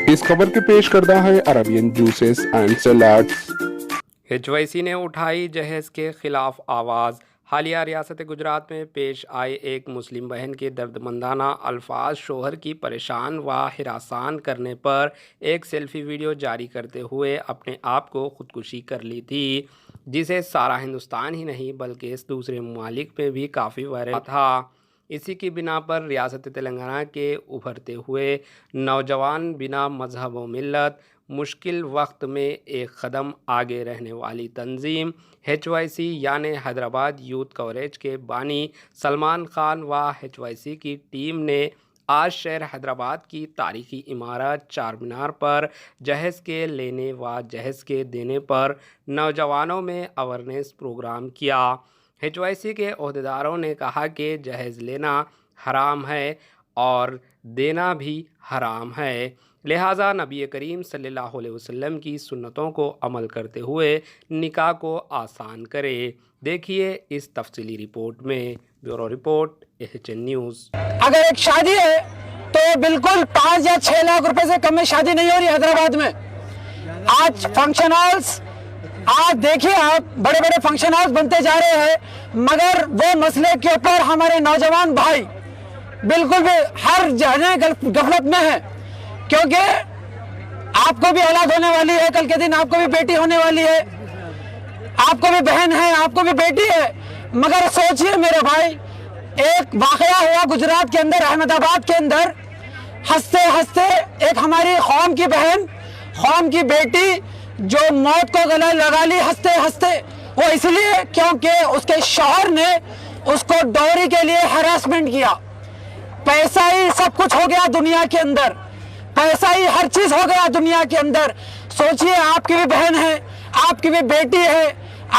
इस खबर के पेश करता है Arabian juices and salads. HYC ने उठाई जहेज के खिलाफ आवाज़। हालिया रियासत गुजरात में पेश आए एक मुस्लिम बहन के दर्दमंदाना अल्फाज शोहर की परेशान व हिरासान करने पर एक सेल्फी वीडियो जारी करते हुए अपने आप को खुदकुशी कर ली थी, जिसे सारा हिंदुस्तान ही नहीं बल्कि इस दूसरे ममालिक में भी काफ़ी वायरल था। इसी की बिना पर रियासत तेलंगाना के उभरते हुए नौजवान बिना मजहब व मिल्लत मुश्किल वक्त में एक कदम आगे रहने वाली तंजीम HYC यानी हैदराबाद यूथ कवरेज के बानी सलमान खान व HYC की टीम ने आज शहर हैदराबाद की तारीखी इमारत चार मीनार पर जहेज़ के लेने व जहेज़ के देने पर नौजवानों में अवेयरनेस प्रोग्राम किया। HYC के अहदेदारों ने कहा कि जहेज़ लेना हराम है और देना भी हराम है, लिहाजा नबी करीम सल्लल्लाहु अलैहि वसल्लम की सुन्नतों को अमल करते हुए निकाह को आसान करे। देखिए इस तफसीली रिपोर्ट में। Bureau report AHN news. अगर एक शादी है तो बिल्कुल 5 या 6 लाख रुपए से कम में शादी नहीं हो रही हैदराबाद में। आज फंक्शन हॉल्स, आज देखिए आप बड़े बड़े फंक्शन हॉल्स बनते जा रहे हैं, मगर वो मसले के ऊपर हमारे नौजवान भाई बिल्कुल भी हर जगह गफलत में है, क्योंकि आपको भी औलाद होने वाली है, कल के दिन आपको भी बेटी होने वाली है, आपको भी बहन है, आपको भी बेटी है। मगर सोचिए मेरे भाई, एक वाकया हुआ गुजरात के अंदर, अहमदाबाद के अंदर, हंसते हंसते एक हमारी कौम की बहन, कौम की बेटी जो मौत को गले लगा ली हंसते हंसते। वो इसलिए क्योंकि उसके शौहर ने उसको डॉरी के लिए हैरेसमेंट किया। पैसा ही सब कुछ हो गया दुनिया के अंदर, पैसा ही हर चीज हो गया दुनिया के अंदर। सोचिए आपकी भी बहन है, आपकी भी बेटी है,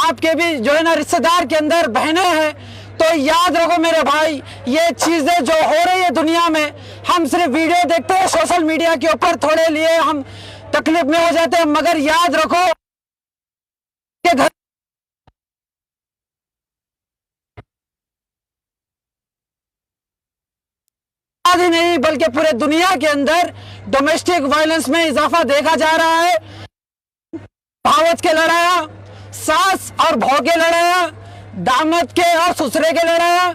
आपके भी जो है ना रिश्तेदार के अंदर बहनें हैं। तो याद रखो मेरे भाई, ये चीजें जो हो रही है दुनिया में, हम सिर्फ वीडियो देखते हैं सोशल मीडिया के ऊपर, थोड़े लिए हम तकलीफ में हो जाते हैं, मगर याद रखो कि घर ही नहीं बल्कि पूरे दुनिया के अंदर डोमेस्टिक वायलेंस में इजाफा देखा जा रहा है। भावच के लड़ाया, सास और बहू के लड़ाया, दामाद के और ससुरे के लड़ाया,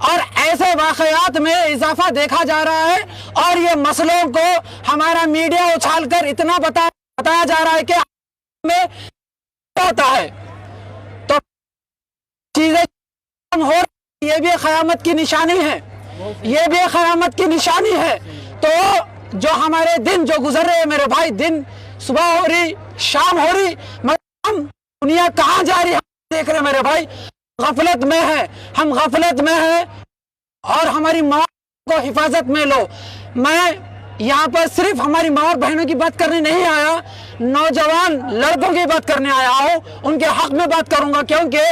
और ऐसे वाकयात में इजाफा देखा जा रहा है। और ये मसलों को हमारा मीडिया उछालकर इतना बताया जा रहा है कि में होता है तो चीजें हो, ये भी क़यामत की निशानी है, ये भी क़यामत की निशानी है। तो जो हमारे दिन जो गुजर रहे हैं मेरे भाई, दिन सुबह हो रही, शाम हो रही, मगर हम दुनिया कहाँ जा रही है देख रहे हैं मेरे भाई, गफलत में है, हम गफलत में है। और हमारी माँ को हिफाजत में लो। मैं यहाँ पर सिर्फ हमारी माँ और बहनों की बात करने नहीं आया, नौजवान लड़कों की बात करने आया हूँ, उनके हक में बात करूंगा, क्योंकि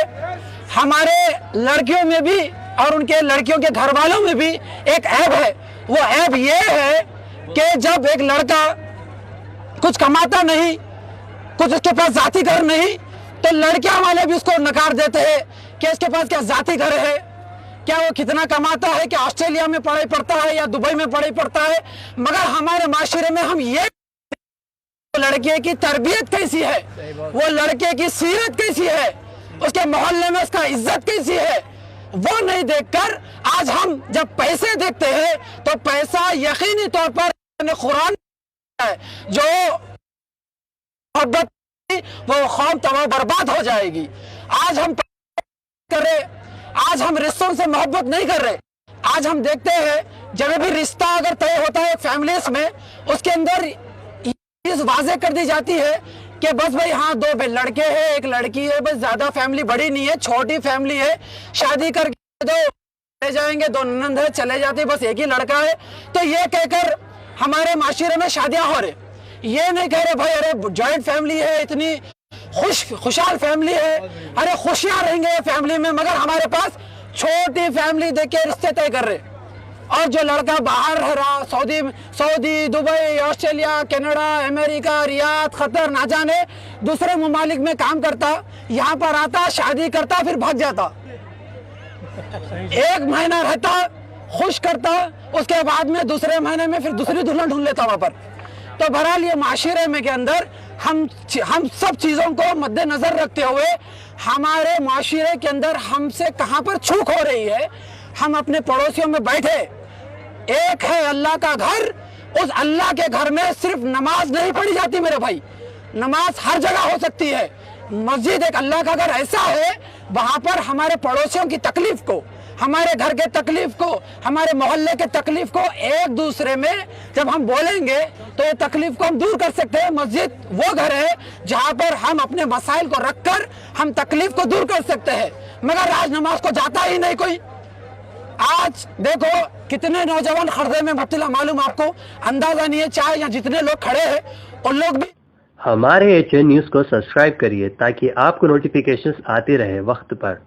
हमारे लड़कियों में भी और उनके लड़कियों के घर वालों में भी एक ऐब है। वो ऐब ये है कि जब एक लड़का कुछ कमाता नहीं, कुछ उसके पास जाति घर नहीं, तो लड़कियां वाले भी उसको नकार देते हैं कि इसके पास क्या जाति घर है, क्या वो कितना कमाता है, क्या ऑस्ट्रेलिया में पढ़ाई पढ़ता है या दुबई में पढ़ाई पढ़ता है। मगर हमारे माशरे में हम ये लड़के की तरबियत कैसी है, वो लड़के की सीरत कैसी है, उसके मोहल्ले में उसका इज्जत कैसी है, वो नहीं देखकर आज हम जब पैसे देखते हैं तो पैसा यकीनी तौर पर कुरान है, जो मोहब्बत वो कौम तबाह बर्बाद हो जाएगी। आज हम कर रहे, आज हम रिश्तों से मोहब्बत नहीं कर रहे। आज हम देखते हैं जब भी रिश्ता अगर तय होता है फैमिलीज में, उसके अंदर चीज वाजे कर दी जाती है कि बस भाई हाँ, 2 लड़के हैं, एक लड़की है, बस ज्यादा फैमिली बड़ी नहीं है, छोटी फैमिली है, शादी करके दो चले जाएंगे, 2 ननंद है चले जाते, बस एक ही लड़का है। तो ये कहकर हमारे माशरे में शादियां हो रहे, ये नहीं कह रहे भाई अरे जॉइंट फैमिली है, इतनी खुशहाल फैमिली है, अरे खुशियां रहेंगे फैमिली में, मगर हमारे पास छोटी फैमिली देख के रिश्ते तय कर रहे। और जो लड़का बाहर रह रहा, Saudi, Dubai, Australia, Canada, America, Riyadh, Qatar, ना जाने दूसरे ममालिक में काम करता, यहाँ पर आता, शादी करता, फिर भाग जाता, 1 महीना रहता, खुश करता, उसके बाद में दूसरे महीने में फिर दूसरी दुल्हन ढूंढ लेता वहां पर। तो बहरहाल ये माशरे में के अंदर हम सब चीज़ों को मद्देनजर रखते हुए हमारे माशरे के अंदर हमसे कहाँ पर चूक हो रही है, हम अपने पड़ोसियों में बैठे, एक है अल्लाह का घर, उस अल्लाह के घर में सिर्फ नमाज नहीं पढ़ी जाती मेरे भाई, नमाज हर जगह हो सकती है। मस्जिद एक अल्लाह का घर ऐसा है, वहां पर हमारे पड़ोसियों की तकलीफ को, हमारे घर के तकलीफ को, हमारे मोहल्ले के तकलीफ को एक दूसरे में जब हम बोलेंगे तो ये तकलीफ को हम दूर कर सकते हैं। मस्जिद वो घर है जहां पर हम अपने मसाइल को रखकर हम तकलीफ को दूर कर सकते हैं, मगर आज नमाज को जाता ही नहीं कोई। आज देखो कितने नौजवान खर्दे में मुब्तला, मालूम आपको अंदाजा नहीं है, चाहे यहाँ जितने लोग खड़े हैं उन लोग भी। हमारे HN न्यूज़ को सब्सक्राइब करिए ताकि आपको नोटिफिकेशंस आते रहे वक्त पर।